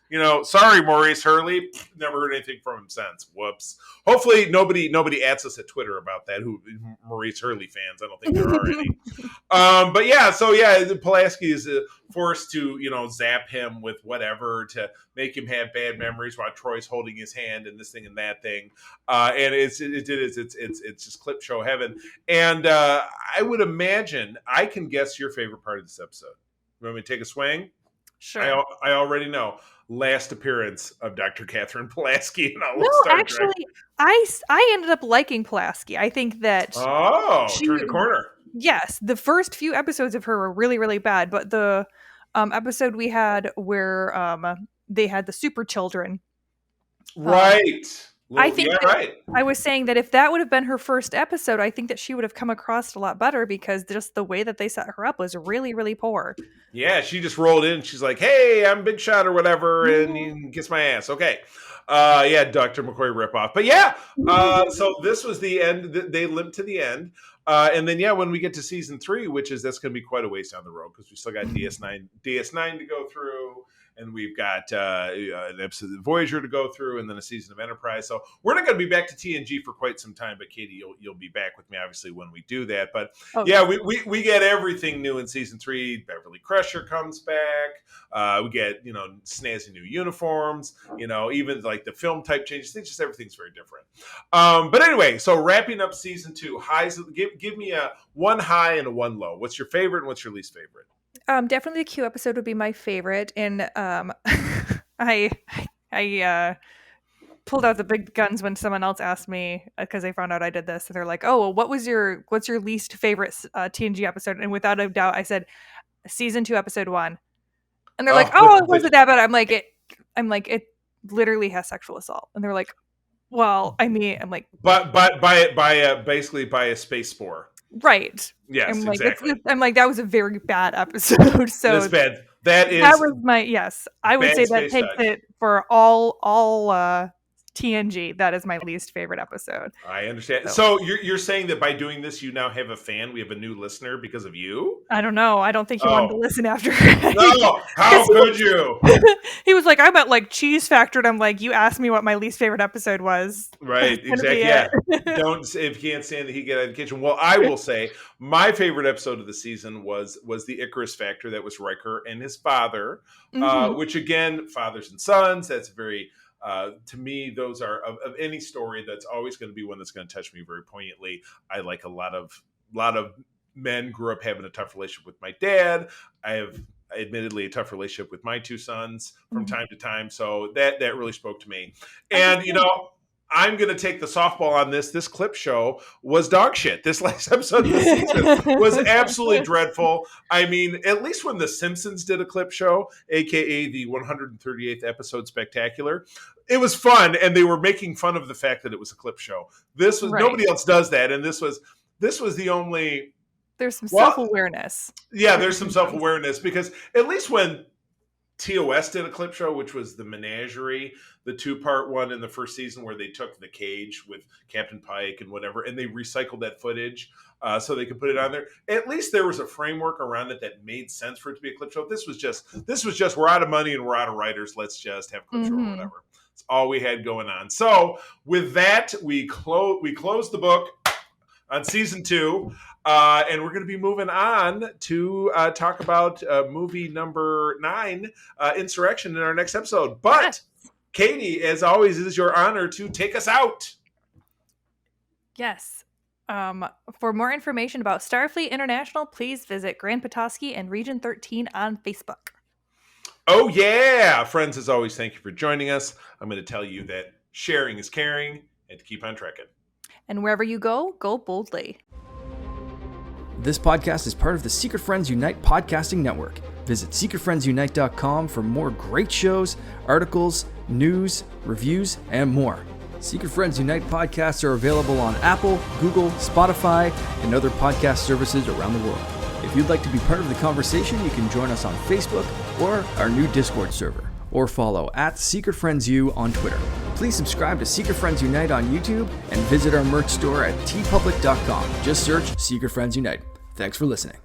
sorry, Maurice Hurley, never heard anything from him since. Whoops. Hopefully nobody adds us at Twitter about that, who Maurice Hurley fans. I don't think there are any. Pulaski is forced to, zap him with whatever to make him have bad memories while Troy's holding his hand and this thing and that thing. And it's just clip show heaven. And I would imagine, I can guess your favorite part of this episode. You want me to take a swing? Sure. I already know. Last appearance of Dr. Catherine Pulaski in all of Star Trek. Actually, I ended up liking Pulaski. I think that turn the corner. Yes, the first few episodes of her were really, really bad, but the episode we had where they had the super children, right? I think I was saying that if that would have been her first episode, I think that she would have come across a lot better, because just the way that they set her up was really, really poor. Yeah, she just rolled in. She's like, "Hey, I'm Big Shot or whatever," and you can kiss my ass. Okay. Dr. McCoy ripoff. But so this was the end. They limped to the end. And then, when we get to season 3, that's going to be quite a ways down the road, because we still got DS9 to go through. And we've got an episode of Voyager to go through, and then a season of Enterprise. So we're not going to be back to TNG for quite some time. But Katie, you'll be back with me, obviously, when we do that. But we get everything new in season 3. Beverly Beverly Crusher comes back. We get, snazzy new uniforms, even like the film type changes. It's just everything's very different. But anyway, so wrapping up season 2, highs. Give me a one high and a one low. What's your favorite and what's your least favorite? Definitely the Q episode would be my favorite, and I pulled out the big guns when someone else asked me, because they found out I did this. And they're like, "Oh, well, what's your least favorite TNG episode?" And without a doubt, I said season 2, episode 1. And they're like, "Oh, was it that bad?" I'm like, it literally has sexual assault. And they're like, "Well, I mean," I'm like, but basically by a space spore. Right. Yes, I'm like, exactly. I'm like, that was a very bad episode. So that's bad. That was my, yes. I would say that takes it for all TNG. That is my least favorite episode. I understand. So you're saying that by doing this, you now have a fan. We have a new listener because of you? I don't know. I don't think he wanted to listen after. No, how could you? He was like, I'm at like Cheese Factor, and I'm like, you asked me what my least favorite episode was. Right, exactly. Yeah. Don't, if you can't stand the heat, get out of the kitchen. Well, I will say my favorite episode of the season was the Icarus Factor. That was Riker and his father, which again, fathers and sons. That's very. To me, those are of any story, that's always going to be one that's going to touch me very poignantly. I like a lot of men grew up having a tough relationship with my dad. I have admittedly a tough relationship with my 2 sons from time to time. So that really spoke to me. And, I'm going to take the softball on this. This clip show was dog shit. This last episode of the season was absolutely dreadful. I mean, at least when The Simpsons did a clip show, aka the 138th episode spectacular, it was fun, and they were making fun of the fact that it was a clip show. This was nobody else does that, and this was the only. There's some self-awareness. Yeah, there's some self-awareness, because at least when TOS did a clip show, which was the Menagerie, the 2-part one in the first season where they took the cage with Captain Pike and whatever, and they recycled that footage so they could put it on there. At least there was a framework around it that made sense for it to be a clip show. This was just we're out of money and we're out of writers. Let's just have a clip show or whatever. That's all we had going on. So with that, we close the book on season 2. And we're going to be moving on to talk about movie number 9, Insurrection, in our next episode. But, Katie, as always, it is your honor to take us out. Yes. For more information about Starfleet International, please visit Grand Petoskey and Region 13 on Facebook. Oh, yeah. Friends, as always, thank you for joining us. I'm going to tell you that sharing is caring, and to keep on trekking. And wherever you go boldly. This podcast is part of the Secret Friends Unite podcasting network. Visit secretfriendsunite.com for more great shows, articles, news, reviews, and more. Secret Friends Unite podcasts are available on Apple, Google, Spotify, and other podcast services around the world. If you'd like to be part of the conversation, you can join us on Facebook or our new Discord server, or follow @SecretFriendsU on Twitter. Please subscribe to Secret Friends Unite on YouTube and visit our merch store at tpublic.com. Just search Secret Friends Unite. Thanks for listening.